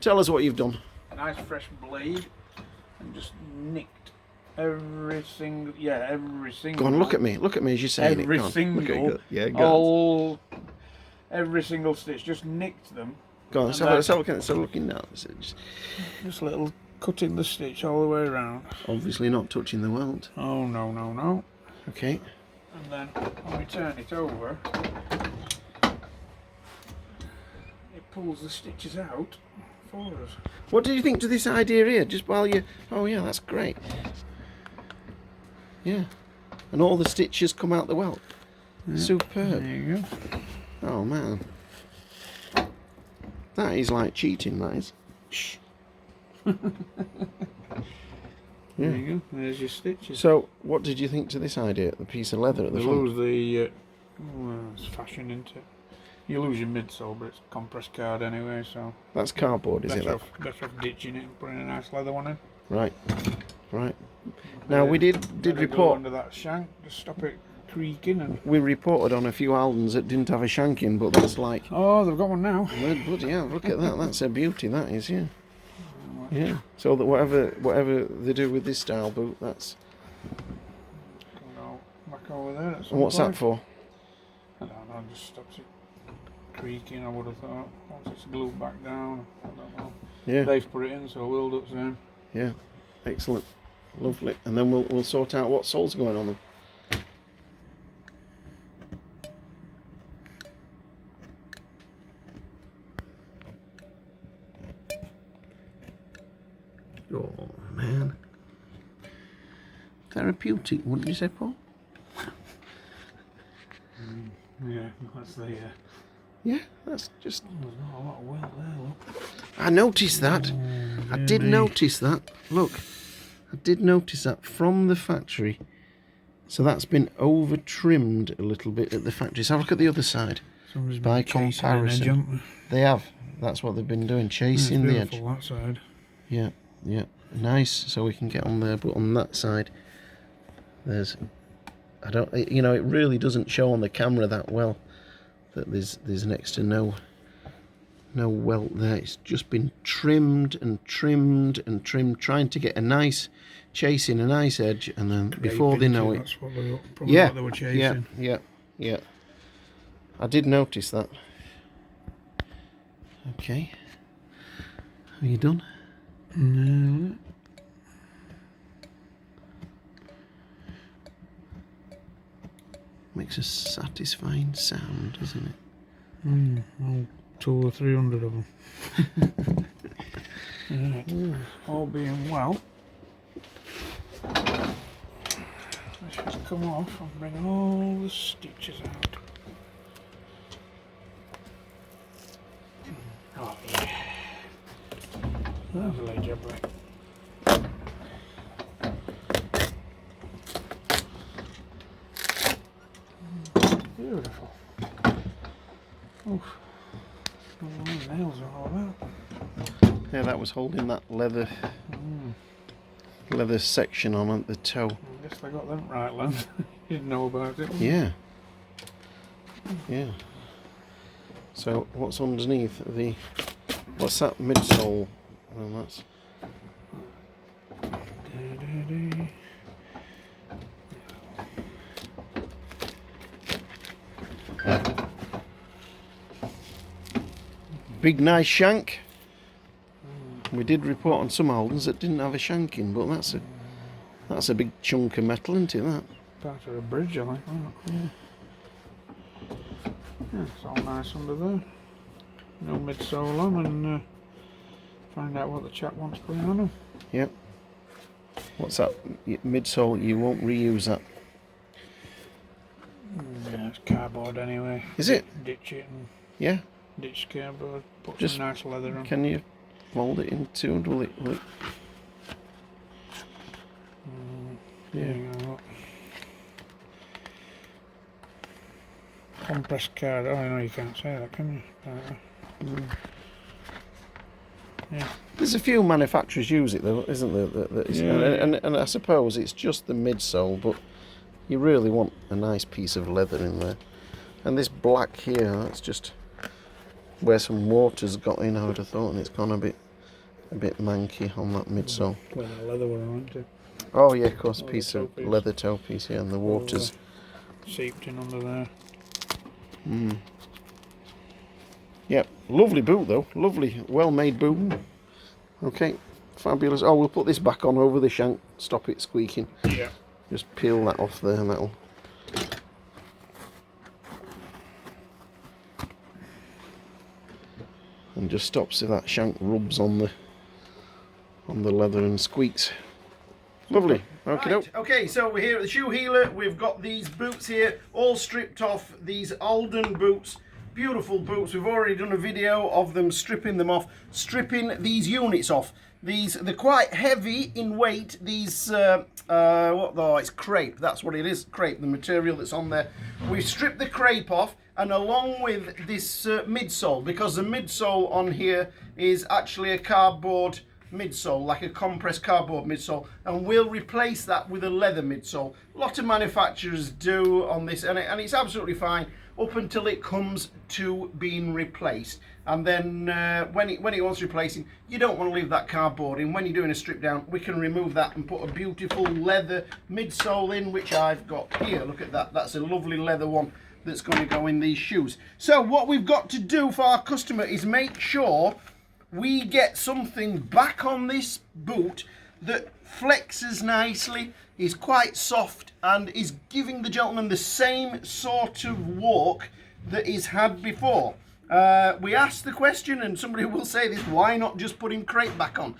Tell us what you've done. Nice fresh blade, and just nicked every single. Yeah, every single. Go on, look at me as you say it. Every single. Look at it. Yeah, go on. Every single stitch. Just nicked them. Go on, let's have a looking now. Just little cutting the stitch all the way around. Obviously not touching the welt. Oh no, no, no. Okay. And then when we turn it over, it pulls the stitches out for us. What do you think to this idea here? Just while you... Oh yeah, that's great. Yeah. And all the stitches come out the welt. Yeah. Superb. There you go. Oh man. That is like cheating, that is. Shh. There you go. There's your stitches. So, what did you think to this idea? The piece of leather at the front? Lose the... well, it's fashion, isn't it? You lose your midsole, but it's compressed card anyway, so... That's cardboard, is it? Better off ditching it and putting a nice leather one in. Right. Right. Now, we did report... under that shank, just stop it creaking. And we reported on a few Aldens that didn't have a shank in, but that's like... Oh, they've got one now. Well, bloody hell, look at that. That's a beauty, that is, yeah. Yeah. So that whatever they do with this style boot, that's... Go back over there at some And what's point. that for? I don't know, just stops it creaking, I would have thought. Once it's glued back down, I don't know. Yeah. They've put it in, so we'll do the same. Yeah. Excellent. Lovely. And then we'll sort out what sole's going on them. Oh man. Therapeutic, wouldn't you say, Paul? Yeah, that's the... Yeah, that's just... There's not a lot of welt there, look. I noticed that. I did notice that. Look, I did notice that from the factory. So that's been over trimmed a little bit at the factory. So have a look at the other side. Somebody's By been chasing comparison, an edge, haven't they have. That's what they've been doing, chasing the edge. That side. Yeah, yeah, nice. So we can get on there, but on that side, there's... I don't... You know, it really doesn't show on the camera that well that there's next to no welt there. It's just been trimmed and trimmed and trimmed, trying to get a nice chasing a nice edge, and then before they know it, that's what what they were chasing. Yeah. I did notice that. Okay. Are you done? No. Makes a satisfying sound, doesn't it? Well, 200 or 300 of them. Right. All being well, I should come off and bring all the stitches out. Oh yeah, lovely job, right? Beautiful. Oof. What the nails are all about. Yeah, that was holding that leather section on at the toe. I guess they got them right length. Didn't know about it. Yeah. Yeah. So what's underneath the... What's that midsole? Well, that's... Big nice shank. We did report on some Aldens that didn't have a shank in, but that's a big chunk of metal, isn't it, that? Part of a bridge, I think. Yeah, it's all nice under there. No midsole on, and find out what the chap wants putting on them. Yep. What's that? Midsole, you won't reuse that. Yeah, it's cardboard anyway. Is it? Ditch it and Yeah. ditch cardboard, put Just some nice leather on. Can you mould it into, and will it Yeah. You know, compressed card. Oh no, you can't say that, can you? Yeah. There's a few manufacturers use it though, isn't there? And I suppose it's just the midsole, but you really want a nice piece of leather in there. And this black here, that's just where some water's got in, I would have thought, and it's gone a bit a bit manky on that midsole. Well, the leather were on it. Oh yeah, of course, a Oh, the piece toe of piece. leather toe piece here, and the water's. Seeped in under there. Yep, lovely boot though, lovely, well-made boot. Okay, fabulous. Oh, we'll put this back on over the shank, stop it squeaking. Yeah. Just peel that off there, and that'll. And just stops if that shank rubs on the leather and squeaks. Lovely. Okay. Right. Okay, so we're here at the shoe healer. We've got these boots here, all stripped off. These Alden boots, beautiful boots. We've already done a video of them stripping them off, stripping these units off. They're quite heavy in weight. These it's crepe. That's what it is, crepe. The material that's on there. We've stripped the crepe off, and along with this midsole, because the midsole on here is actually a cardboard midsole, like a compressed cardboard midsole, and we'll replace that with a leather midsole. A lot of manufacturers do on this, and it's absolutely fine up until it comes to being replaced. And then when it wants replacing, you don't want to leave that cardboard in. When you're doing a strip down, we can remove that and put a beautiful leather midsole in, which I've got here. Look at that. That's a lovely leather one that's going to go in these shoes. So what we've got to do for our customer is make sure we get something back on this boot that flexes nicely, is quite soft, and is giving the gentleman the same sort of walk that he's had before. We asked the question, and somebody will say this, why not just put him crepe back on?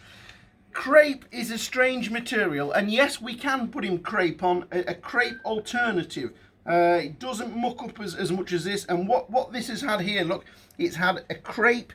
Crepe is a strange material, and yes, we can put him crepe on, a crepe alternative. It doesn't muck up as much as this, and what this has had here, look, it's had a crepe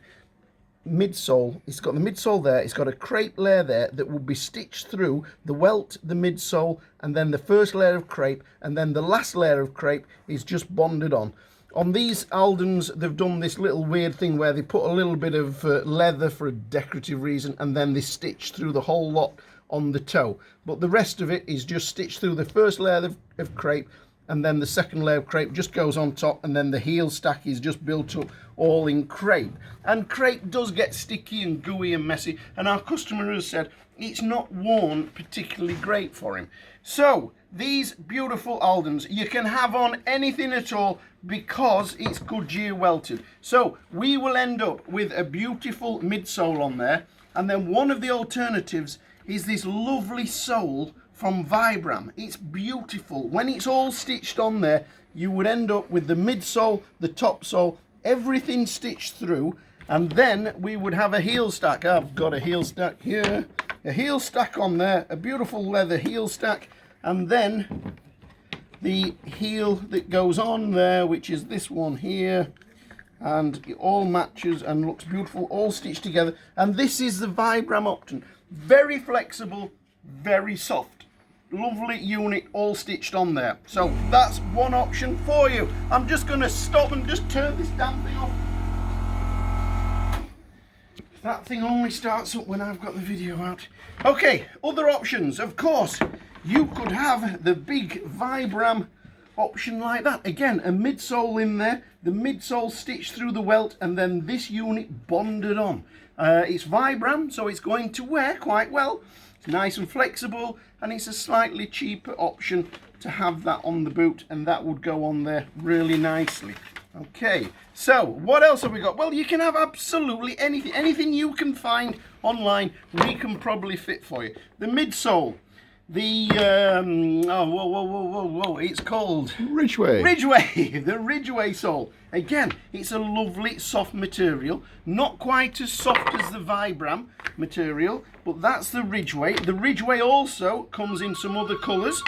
midsole. It's got the midsole there, it's got a crepe layer there that will be stitched through the welt, the midsole, and then the first layer of crepe, and then the last layer of crepe is just bonded on. On these Aldens, they've done this little weird thing where they put a little bit of leather for a decorative reason, and then they stitch through the whole lot on the toe. But the rest of it is just stitched through the first layer of crepe, and then the second layer of crepe just goes on top, and then the heel stack is just built up all in crepe. And crepe does get sticky and gooey and messy, and our customer has said it's not worn particularly great for him. So these beautiful Aldens, you can have on anything at all because it's Goodyear welted. So we will end up with a beautiful midsole on there, and then one of the alternatives is this lovely sole from Vibram. It's beautiful. When it's all stitched on there, you would end up with the midsole, the top sole, everything stitched through, and then we would have a heel stack. I've got a heel stack here, a heel stack on there, a beautiful leather heel stack, and then the heel that goes on there, which is this one here, and it all matches and looks beautiful, all stitched together. And this is the Vibram option. Very flexible, very soft. Lovely unit, all stitched on there. So that's one option for you. I'm just going to stop and just turn this damn thing off. That thing only starts up when I've got the video out. Okay, other options. Of course, you could have the big Vibram option like that. Again, a midsole in there, the midsole stitched through the welt, and then this unit bonded on. It's Vibram, so it's going to wear quite well. It's nice and flexible, and it's a slightly cheaper option to have that on the boot, and that would go on there really nicely. Okay, so what else have we got? Well, you can have absolutely anything you can find online, we can probably fit for you. The midsole, the it's called Ridgeway. The Ridgeway sole. Again, it's a lovely soft material, not quite as soft as the Vibram material, but that's the Ridgeway. The Ridgeway also comes in some other colours.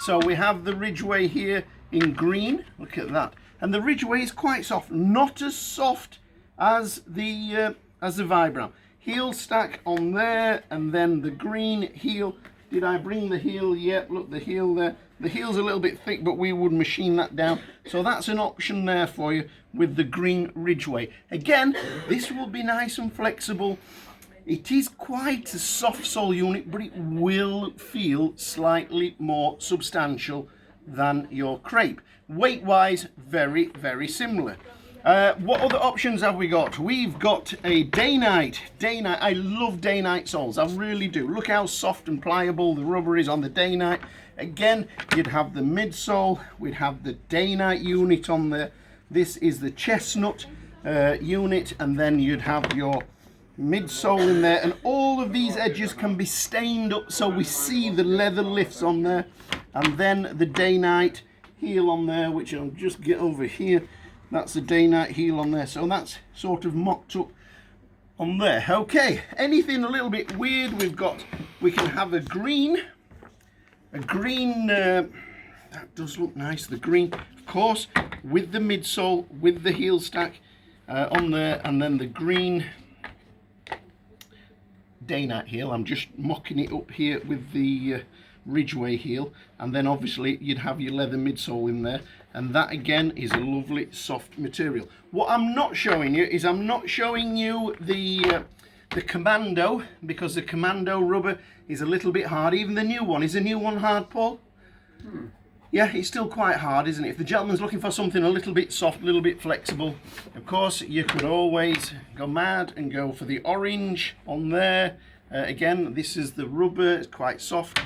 So we have the Ridgeway here in green. Look at that. And the Ridgeway is quite soft, not as soft as the Vibram. Heel stack on there, and then the green heel. Did I bring the heel yet? Look, the heel there. The heel's a little bit thick, but we would machine that down. So that's an option there for you with the green Ridgeway. Again, this will be nice and flexible. It is quite a soft sole unit, but it will feel slightly more substantial than your crepe. Weight-wise, very, very similar. What other options have we got? We've got a Dainite. Dainite, I love Dainite soles, I really do. Look how soft and pliable the rubber is on the Dainite. Again, you'd have the midsole, we'd have the Dainite unit on there. This is the chestnut unit, and then you'd have your midsole in there, and all of these edges can be stained up so we see the leather lifts on there. And then the Dainite heel on there, which I'll just get over here. That's the Dainite heel on there, so that's sort of mocked up on there. Okay, anything a little bit weird we can have a green, that does look nice, the green, of course, with the midsole, with the heel stack on there, and then the green Dainite heel. I'm just mocking it up here with the Ridgeway heel, and then obviously you'd have your leather midsole in there, and that again is a lovely soft material. What I'm not showing you is I'm not showing you the Commando, because the Commando rubber is a little bit hard. Even the new one, is the new one hard, Paul? Yeah, it's still quite hard, isn't it? If the gentleman's looking for something a little bit soft, a little bit flexible, of course you could always go mad and go for the orange on there. Again, this is the rubber, it's quite soft.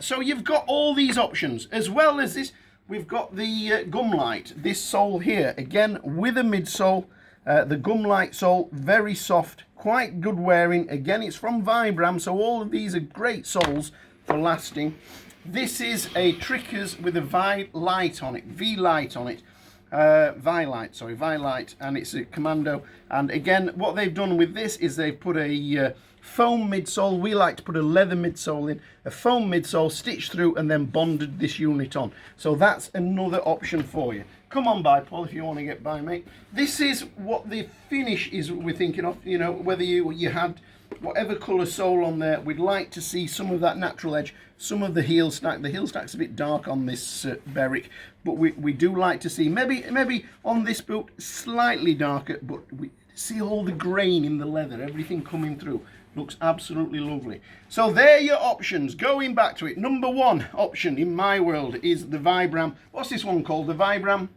So you've got all these options, as well as this. We've got the Gumlite, this sole here, again with a midsole. The Gumlite sole, very soft, quite good wearing. Again, it's from Vibram, so all of these are great soles for lasting. This is a Trickers with a V-light on it, V-light on it. Vi-light, and it's a Commando. And again, what they've done with this is they've put a foam midsole. We like to put a leather midsole in, a foam midsole stitched through, and then bonded this unit on. So that's another option for you. Come on by, Paul, if you want to get by, mate. This is what the finish is we're thinking of. You know, whether you had whatever colour sole on there, we'd like to see some of that natural edge, some of the heel stack. The heel stack's a bit dark on this Berwick, but we do like to see maybe on this boot slightly darker, but we see all the grain in the leather, everything coming through. Looks absolutely lovely. So there are your options. Going back to it, number one option in my world is the Vibram. What's this one called? The Vibram?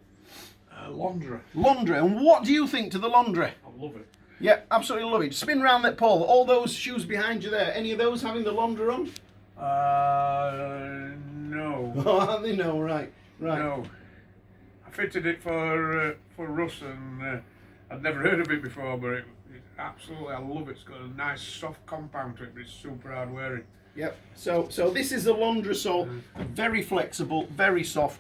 Londra. Londra. And what do you think to the Londra? I love it. Yeah, absolutely love it. Spin round that, Paul. All those shoes behind you there, any of those having the Londra on? No. Oh, are they? No, right. No. I fitted it for Russ, and I'd never heard of it before, but it absolutely, I love it. It's got a nice soft compound to it, but it's super hard wearing. Yep. So this is the Londra sole, very flexible, very soft.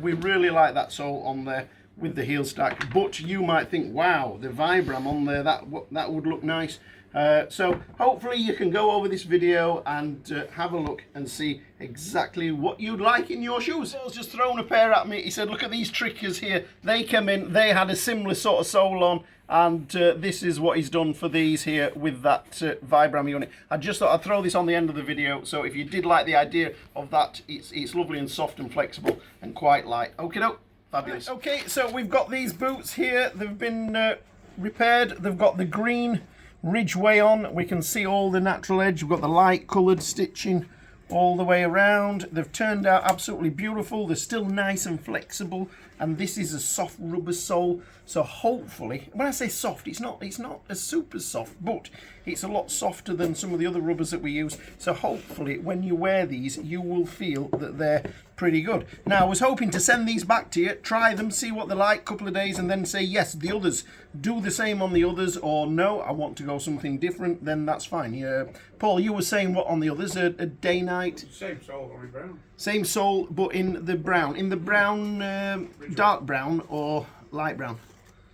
We really like that sole on there with the heel stack. But you might think, wow, the Vibram on there, that would look nice. So hopefully you can go over this video and have a look and see exactly what you'd like in your shoes. Paul's just thrown a pair at me. He said, look at these Trickers here. They came in, they had a similar sort of sole on, and this is what he's done for these here with that Vibram unit. I just thought I'd throw this on the end of the video, so if you did like the idea of that, it's lovely and soft and flexible and quite light. Okay, doke. Fabulous. Okay, so we've got these boots here. They've been repaired. They've got the green Ridgeway on. We can see all the natural edge. We've got the light coloured stitching all the way around. They've turned out absolutely beautiful. They're still nice and flexible, and this is a soft rubber sole. So hopefully, when I say soft, it's not a super soft, but it's a lot softer than some of the other rubbers that we use. So hopefully when you wear these, you will feel that they're pretty good. Now, I was hoping to send these back to you, try them, see what they're like, couple of days, and then say yes, the others, do the same on the others, or no, I want to go something different, then that's fine. Yeah, Paul, you were saying what on the others? A Dainite? Same sole, only brown. Same sole, but in the brown. In the brown, dark brown or light brown?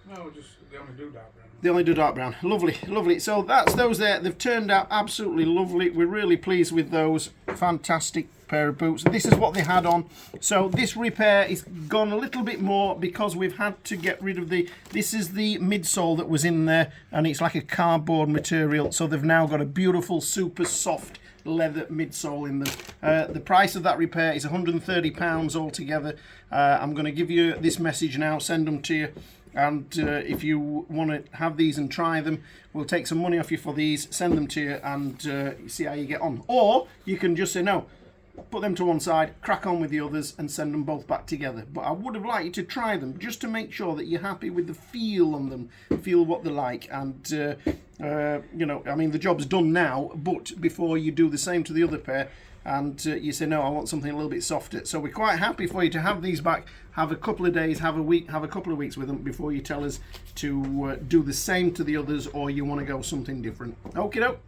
No, just they only do dark brown. They only do dark brown. Lovely, lovely. So that's those there. They've turned out absolutely lovely. We're really pleased with those. Fantastic pair of boots. This is what they had on. So this repair is gone a little bit more because we've had to get rid of this is the midsole that was in there, and it's like a cardboard material. So they've now got a beautiful, super soft leather midsole in them. The price of that repair is £130 altogether. I'm going to give you this message now, send them to you, and if you want to have these and try them, we'll take some money off you for these, send them to you, and see how you get on. Or you can just say, no, put them to one side, crack on with the others and send them both back together. But I would have liked you to try them just to make sure that you're happy with the feel on them, feel what they're like, and you know, I mean, the job's done now, but before you do the same to the other pair and you say, no, I want something a little bit softer. So we're quite happy for you to have these back, have a couple of days, have a week, have a couple of weeks with them before you tell us to do the same to the others, or you want to go something different. Okie doke.